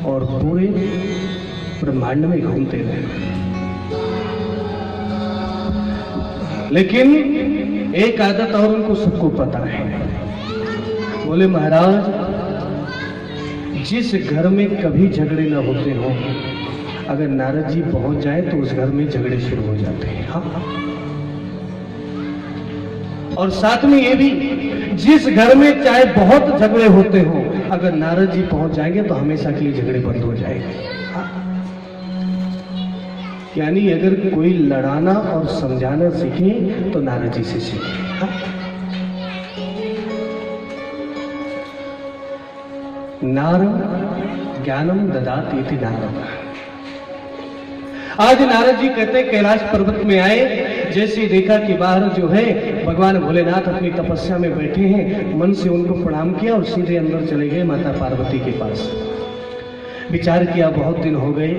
और पूरे ब्रह्मांड में घूमते रहे। लेकिन एक आदत और उनको सबको पता है। बोले महाराज, जिस घर में कभी झगड़े न होते हो, अगर नारद जी पहुंच जाए तो उस घर में झगड़े शुरू हो जाते हैं। हाँ, और साथ में ये भी, जिस घर में चाहे बहुत झगड़े होते हो, अगर नारद जी पहुंच जाएंगे तो हमेशा के लिए झगड़े बंद हो जाएंगे। यानी अगर कोई लड़ाना और समझाना सीखे तो नारद जी से सीखे। नारम ज्ञानम ददाति इति नारद। आज नारद जी कहते हैं कैलाश पर्वत में आए, जैसे ही देखा कि बाहर जो है भगवान भोलेनाथ अपनी तपस्या में बैठे हैं, मन से उनको प्रणाम किया और सीधे अंदर चले गए माता पार्वती के पास। विचार किया, बहुत दिन हो गए,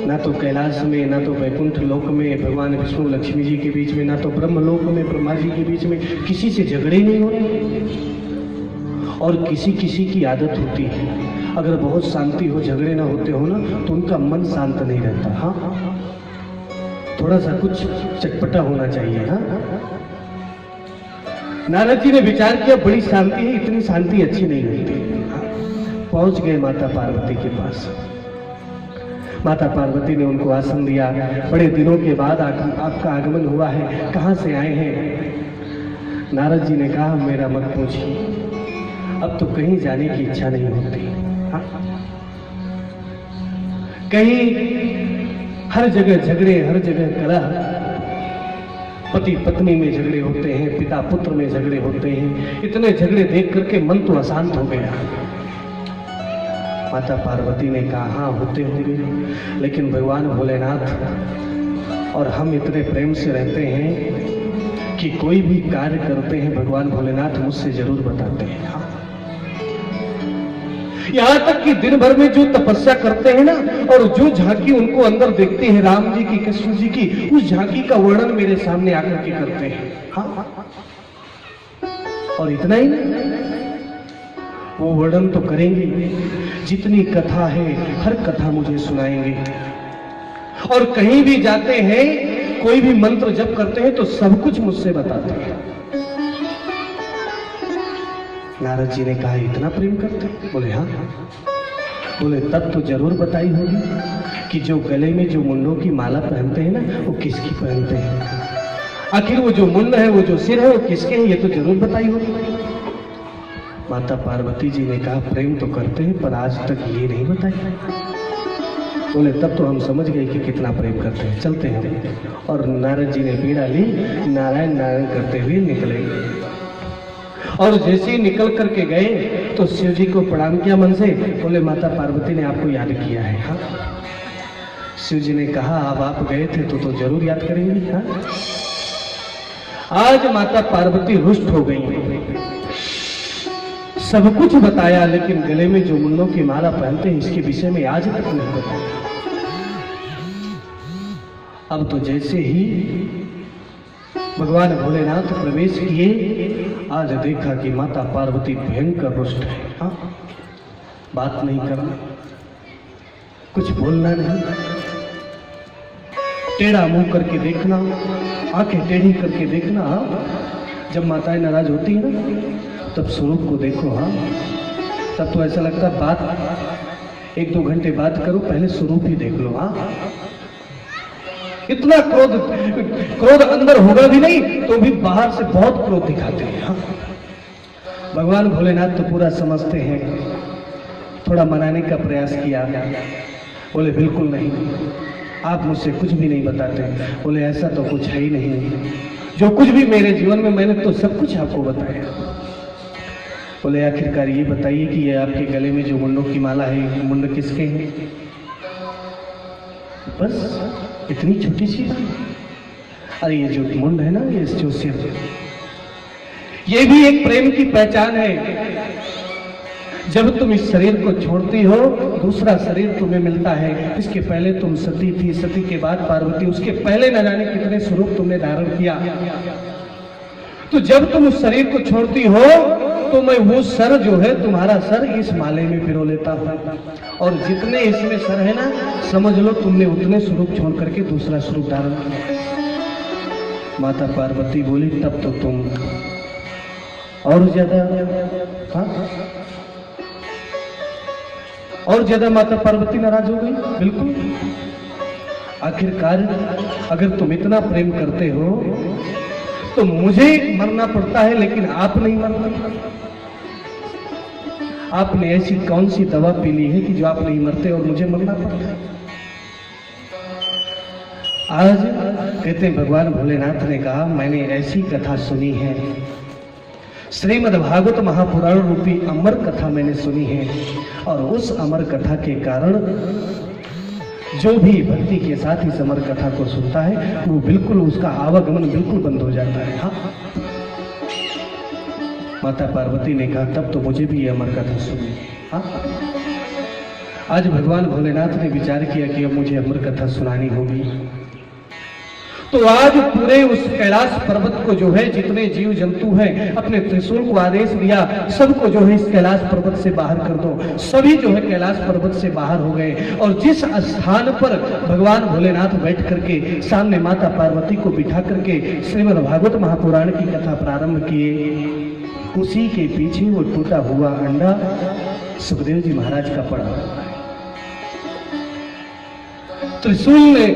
ना तो कैलाश में, ना तो वैकुंठ लोक में भगवान विष्णु लक्ष्मी जी के बीच में, ना तो ब्रह्मलोक में ब्रह्मा जी के बीच में किसी से झगड़े नहीं हो रहे। और किसी किसी की आदत होती है, अगर बहुत शांति हो, झगड़े ना होते हो ना, तो उनका मन शांत नहीं रहता। हाँ, थोड़ा सा कुछ चटपटा होना चाहिए। हाँ, नारद जी ने विचार किया, बड़ी शांति है, इतनी शांति अच्छी नहीं होती। पहुंच गए माता पार्वती के पास। माता पार्वती ने उनको आसन दिया। बड़े दिनों के बाद आपका आगमन हुआ है, कहाँ से आए हैं? नारद जी ने कहा, मेरा मत पूछिए, अब तो कहीं जाने की इच्छा नहीं होती। हाँ? कहीं हर जगह झगड़े, हर जगह कलह, पति पत्नी में झगड़े होते हैं, पिता पुत्र में झगड़े होते हैं। इतने झगड़े देख करके मन तो अशांत हो गया। माता पार्वती ने कहा, हाँ होते होंगे, लेकिन भगवान भोलेनाथ और हम इतने प्रेम से रहते हैं कि कोई भी कार्य करते हैं भगवान भोलेनाथ मुझसे जरूर बताते हैं। हाँ। यहां तक कि दिन भर में जो तपस्या करते हैं ना, और जो झांकी उनको अंदर देखते हैं राम जी की, कृष्ण जी की, उस झांकी का वर्णन मेरे सामने आकर के करते हैं। हाँ, और इतना ही नहीं, वो वर्णन तो करेंगे, जितनी कथा है हर कथा मुझे सुनाएंगे। और कहीं भी जाते हैं, कोई भी मंत्र जप करते हैं तो सब कुछ मुझसे बताते हैं। नारद जी ने कहा, इतना प्रेम करते? बोले हाँ। बोले तब तो जरूर बताई होगी कि जो गले में जो मुंडों की माला पहनते हैं ना, वो किसकी पहनते हैं? आखिर वो जो मुंड है, वो जो सिर है, वो किसके हैं? ये तो जरूर बताई होगी। माता पार्वती जी ने कहा, प्रेम तो करते हैं पर आज तक ये नहीं बताया। बोले तब तो हम समझ गए कि कितना प्रेम करते हैं, चलते हैं। और नारद जी ने बीड़ा ली, नारायण नारायण करते हुए निकले। और जैसे ही निकल करके गए तो शिव जी को प्रणाम किया मन से। बोले माता पार्वती ने आपको याद किया है। हाँ, शिव जी ने कहा, अब आप गए थे तो जरूर याद करेंगे। हाँ, आज माता पार्वती रुष्ट हो गई। सब कुछ बताया, लेकिन गले में जो मुंडों की माला पहनते हैं इसके विषय में आज तक नहीं बताया। अब तो जैसे ही भगवान भोलेनाथ प्रवेश किए, आज देखा कि माता पार्वती भयंकर रुष्ट है। हाँ, बात नहीं करना, कुछ बोलना नहीं, टेढ़ा मुंह करके देखना, आंखें टेढ़ी करके देखना। हाँ, जब माताएं नाराज होती है ना, तब स्वरूप को देखो। हाँ, तब तो ऐसा लगता है बात 1-2 घंटे बात करो, पहले स्वरूप ही देख लो। हाँ, इतना क्रोध अंदर होगा भी नहीं तो भी बाहर से बहुत क्रोध दिखाते हैं। हाँ, भगवान भोलेनाथ तो पूरा समझते हैं। थोड़ा मनाने का प्रयास किया, बोले बिल्कुल नहीं, आप मुझसे कुछ भी नहीं बताते। बोले ऐसा तो कुछ है ही नहीं, जो कुछ भी मेरे जीवन में मैंने तो सब कुछ आपको बताया। बोले आखिरकार ये बताइए कि ये आपके गले में जो मुंडों की माला है, मुंड किसके हैं? बस इतनी छोटी सी बात। अरे ये जो मुंड है ना, ये जो सिर, ये भी एक प्रेम की पहचान है। जब तुम इस शरीर को छोड़ती हो, दूसरा शरीर तुम्हें मिलता है। इसके पहले तुम सती थी, सती के बाद पार्वती, उसके पहले न जाने कितने स्वरूप तुमने धारण किया। तो जब तुम उस शरीर को छोड़ती हो तो तो मैं वो सर जो है तुम्हारा सर इस माले में पिरो लेता हूँ, और जितने इसमें सर है ना, समझ लो तुमने उतने स्वरूप छोड़ करके दूसरा स्वरूप धारण किया। माता पार्वती बोली तब तो तुम और ज्यादा, हाँ, और ज्यादा माता पार्वती नाराज हो गई। बिल्कुल, आखिरकार अगर तुम इतना प्रेम करते हो तो मुझे मरना पड़ता है, लेकिन आप नहीं मरना। आपने ऐसी कौन सी दवा पी ली है कि जो आप नहीं मरते और मुझे मरना पड़ता है? आज कहते हैं भगवान भोलेनाथ ने कहा, मैंने ऐसी कथा सुनी है, श्रीमद् भागवत महापुराण रूपी अमर कथा मैंने सुनी है, और उस अमर कथा के कारण जो भी भक्ति के साथ इस अमर कथा को सुनता है वो बिल्कुल उसका आवागमन बिल्कुल बंद हो जाता है। हाँ, माता पार्वती ने कहा तब तो मुझे भी ये अमर कथा सुनी। हाँ, आज भगवान भोलेनाथ ने विचार किया कि अब मुझे अमर कथा सुनानी होगी, तो आज पूरे उस कैलाश पर्वत को जो है, जितने जीव जंतु हैं, अपने त्रिशूल को आदेश दिया सबको जो है इस कैलाश पर्वत से बाहर कर दो। सभी जो है कैलाश पर्वत से बाहर हो गए, और जिस स्थान पर भगवान भोलेनाथ बैठ करके सामने माता पार्वती को बिठा करके श्रीमद् भागवत महापुराण की कथा प्रारंभ किए, उसी के पीछे वो टूटा हुआ अंडा सुखदेव जी महाराज का पड़ा। त्रिशूल ने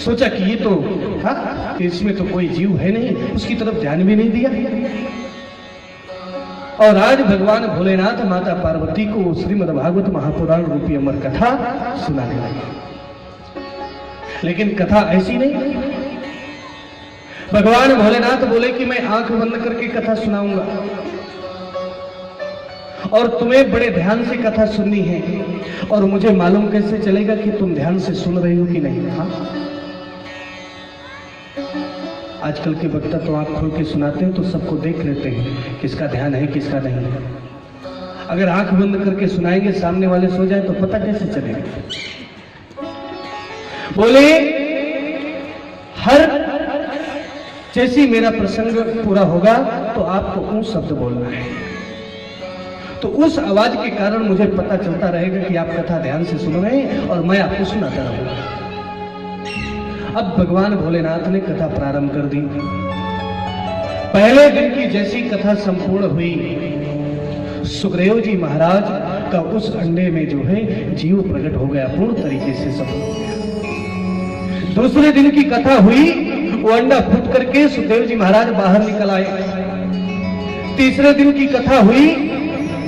सोचा कि ये तो हाँ, कि इसमें तो कोई जीव है नहीं, उसकी तरफ ध्यान भी नहीं दिया। और आज भगवान भोलेनाथ माता पार्वती को श्रीमद् भागवत महापुराण रूपी अमर कथा सुनाने लगे। लेकिन कथा ऐसी नहीं। भगवान भोलेनाथ बोले कि मैं आंख बंद करके कथा सुनाऊंगा, और तुम्हें बड़े ध्यान से कथा सुननी है, और मुझे मालूम कैसे चलेगा कि तुम ध्यान से सुन रही हो कि नहीं। हाँ, आजकल के वक्ता तो आंख खोल के सुनाते हैं तो सबको देख लेते हैं किसका ध्यान है किसका नहीं है। अगर आंख बंद करके सुनाएंगे, सामने वाले सो जाए तो पता कैसे चलेगा। बोले हर जैसी मेरा प्रसंग पूरा होगा तो आपको उस शब्द बोलना है, तो उस आवाज के कारण मुझे पता चलता रहेगा कि आप कथा ध्यान से सुन रहे हैं और मैं आपको सुनाता रहूंगा। अब भगवान भोलेनाथ ने कथा प्रारंभ कर दी। पहले दिन की जैसी कथा संपूर्ण हुई, सुखदेव जी महाराज का उस अंडे में जो है जीव प्रकट हो गया, पूर्ण तरीके से सब हो गया। दूसरे दिन की कथा हुई, वो अंडा फूट करके सुखदेव जी महाराज बाहर निकल आए। तीसरे दिन की कथा हुई,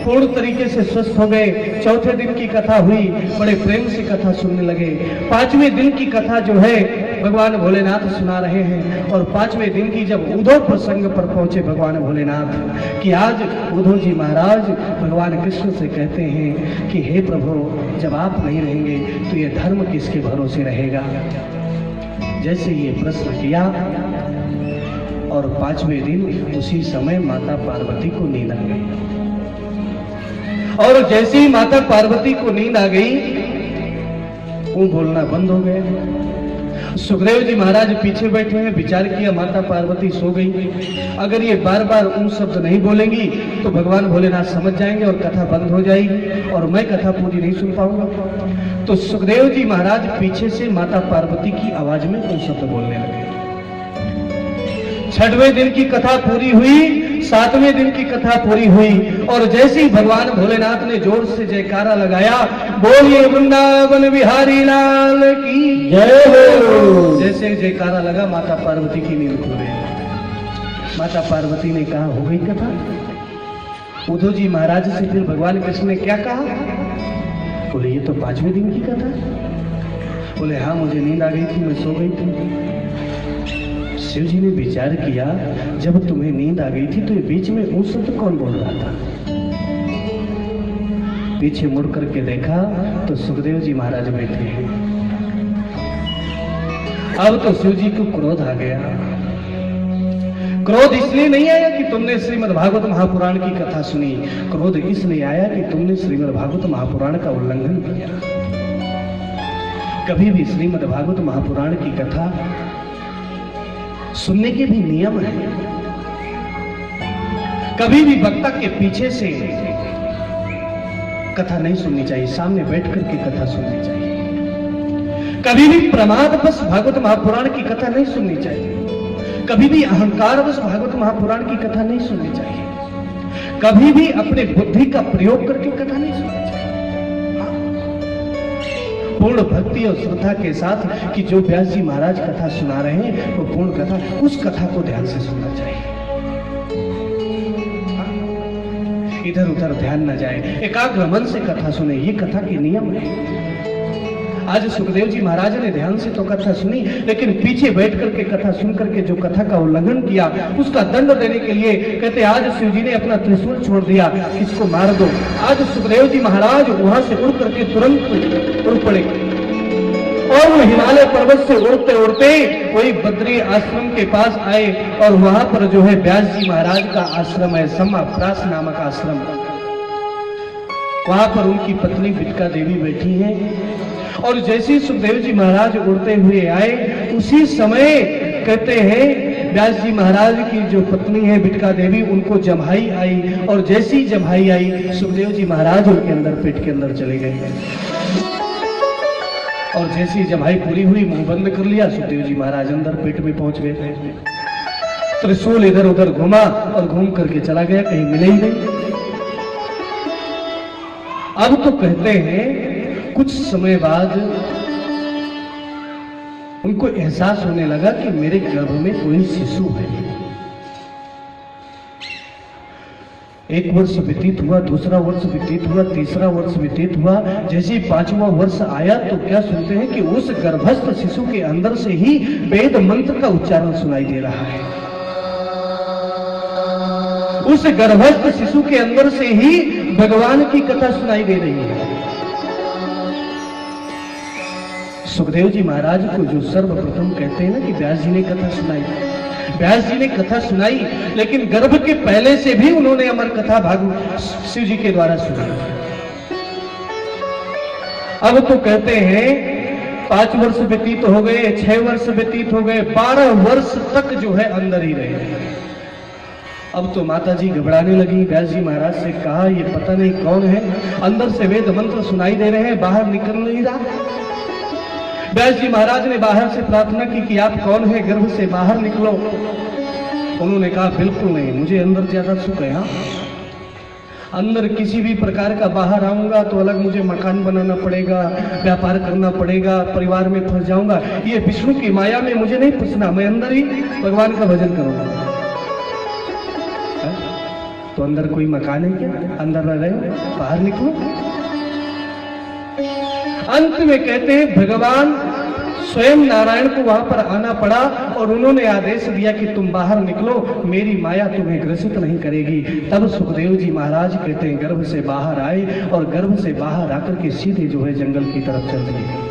पूर्ण तरीके से स्वस्थ हो गए। चौथे दिन की कथा हुई, बड़े प्रेम से कथा सुनने लगे। पांचवें दिन की कथा जो है भगवान भोलेनाथ सुना रहे हैं, और पांचवें दिन की जब उद्धव प्रसंग पर पहुंचे भगवान भोलेनाथ कि आज उद्धव जी महाराज भगवान कृष्ण से कहते हैं कि हे प्रभु, जब आप नहीं रहेंगे तो ये धर्म किसके भरोसे रहेगा। जैसे ये प्रश्न किया, और पांचवें दिन उसी समय माता पार्वती को नींद आ गई, और जैसे ही माता पार्वती को नींद आ गई, वो बोलना बंद हो गया। सुखदेव जी महाराज पीछे बैठे हैं, विचार किया माता पार्वती सो गई, अगर ये बार बार उन शब्द नहीं बोलेंगी तो भगवान भोलेनाथ समझ जाएंगे और कथा बंद हो जाएगी और मैं कथा पूरी नहीं सुन पाऊंगा। तो सुखदेव जी महाराज पीछे से माता पार्वती की आवाज में उन शब्द बोलने लगे। छठवें दिन की कथा पूरी हुई, सातवें दिन की कथा पूरी हुई, और जैसे ही भगवान भोलेनाथ ने जोर से जयकारा लगाया, बोलिए वृंदावन बिहारी लाल की जय हो, जैसे जयकारा लगा माता पार्वती की नींद खुल गई। माता पार्वती ने कहा हो गई कथा। उद्धव जी महाराज से फिर भगवान कृष्ण ने क्या कहा? बोले ये तो पांचवें दिन की कथा। बोले हाँ, मुझे नींद आ गई थी, मैं सो गई थी। शिव जी ने विचार किया, जब तुम्हें नींद आ गई थी तो ये बीच में उस शब्द कौन बोल रहा था? पीछे मुड़ करके देखा तो सुखदेव जी महाराज बैठे हैं। अब तो शिव जी को क्रोध आ गया। क्रोध इसलिए नहीं आया कि तुमने श्रीमद् भागवत महापुराण की कथा सुनी, क्रोध इसलिए आया कि तुमने श्रीमद् भागवत महापुराण का उल्लंघन किया। कभी भी श्रीमद् भागवत महापुराण की कथा सुनने के भी नियम है। कभी भी वक्ता के पीछे से कथा नहीं सुननी चाहिए, सामने बैठ करके कथा सुननी चाहिए। कभी भी प्रमादवश भागवत महापुराण की कथा नहीं सुननी चाहिए। कभी भी अहंकारवश भागवत महापुराण की कथा नहीं सुननी चाहिए। कभी भी अपने बुद्धि का प्रयोग करके कथा नहीं सुननी चाहिए। पूर्ण भक्ति और श्रद्धा के साथ कि जो व्यास जी महाराज कथा सुना रहे हैं वो पूर्ण कथा, उस कथा को ध्यान से सुनना चाहिए। इधर उधर ध्यान न जाए, एकाग्र मन से कथा सुने, ये कथा के नियम है। आज सुखदेव जी महाराज ने ध्यान से तो कथा सुनी, लेकिन पीछे बैठ करके कथा सुन करके जो कथा का उल्लंघन किया उसका दंड देने के लिए कहते आज शिव जी ने अपना त्रिशूल छोड़ दिया, इसको मार दो। आज सुखदेव जी महाराज वहां से उड़ करके तुरंत उड़ पड़े और वो हिमालय पर्वत से उड़ते उड़ते वही बद्री आश्रम के पास आए और वहां पर जो है व्यास जी महाराज का आश्रम है, समाप्रास नामक आश्रम। वहां पर उनकी पत्नी बिटका देवी बैठी है और जैसे ही सुखदेव जी महाराज उड़ते हुए आए उसी समय कहते हैं व्यास जी महाराज की जो पत्नी है बिटका देवी, उनको जम्हाई आई और जैसी जम्हाई आई सुखदेव जी महाराज उनके अंदर पेट के अंदर चले गए और जैसी जम्हाई पूरी हुई मुंह बंद कर लिया, सुखदेव जी महाराज अंदर पेट में पहुंच गए। त्रिशूल इधर उधर घुमा और घूम करके चला गया, कहीं मिले ही नहीं। अब तो कहते हैं कुछ समय बाद उनको एहसास होने लगा कि मेरे गर्भ में कोई शिशु है। एक वर्ष व्यतीत हुआ, दूसरा वर्ष व्यतीत हुआ, तीसरा वर्ष व्यतीत हुआ, जैसे ही 5वां वर्ष आया तो क्या सुनते हैं कि उस गर्भस्थ शिशु के अंदर से ही वेद मंत्र का उच्चारण सुनाई दे रहा है। उस गर्भस्थ शिशु के अंदर से ही भगवान की कथा सुनाई दे रही है। सुखदेव जी महाराज को जो सर्वप्रथम कहते हैं ना कि व्यास जी ने कथा सुनाई, व्यास जी ने कथा सुनाई, लेकिन गर्भ के पहले से भी उन्होंने अमर कथा भागवत शिव जी के द्वारा सुनाई। अब तो कहते हैं 5 वर्ष व्यतीत हो गए, 6 वर्ष व्यतीत हो गए, 12 वर्ष तक जो है अंदर ही रहे। अब तो माता जी घबराने लगी, व्यास जी महाराज से कहा ये पता नहीं कौन है, अंदर से वेद मंत्र सुनाई दे रहे हैं, बाहर निकल नहीं रहा। व्यास जी महाराज ने बाहर से प्रार्थना की कि आप कौन है, गर्भ से बाहर निकलो। उन्होंने कहा बिल्कुल नहीं, मुझे अंदर ज्यादा सुख है। हाँ, अंदर किसी भी प्रकार का बाहर आऊंगा तो अलग मुझे मकान बनाना पड़ेगा, व्यापार करना पड़ेगा, परिवार में फंस जाऊंगा। ये विष्णु की माया में मुझे नहीं फंसना, मैं अंदर ही भगवान का भजन करूंगा। तो अंदर कोई मकान है क्या? अंदर रह रहे हो, बाहर निकलो। अंत में कहते हैं भगवान स्वयं नारायण को वहां पर आना पड़ा और उन्होंने आदेश दिया कि तुम बाहर निकलो, मेरी माया तुम्हें ग्रसित नहीं करेगी। तब सुखदेव जी महाराज कहते हैं गर्भ से बाहर आए और गर्भ से बाहर आकर के सीधे जो है जंगल की तरफ चल दिए।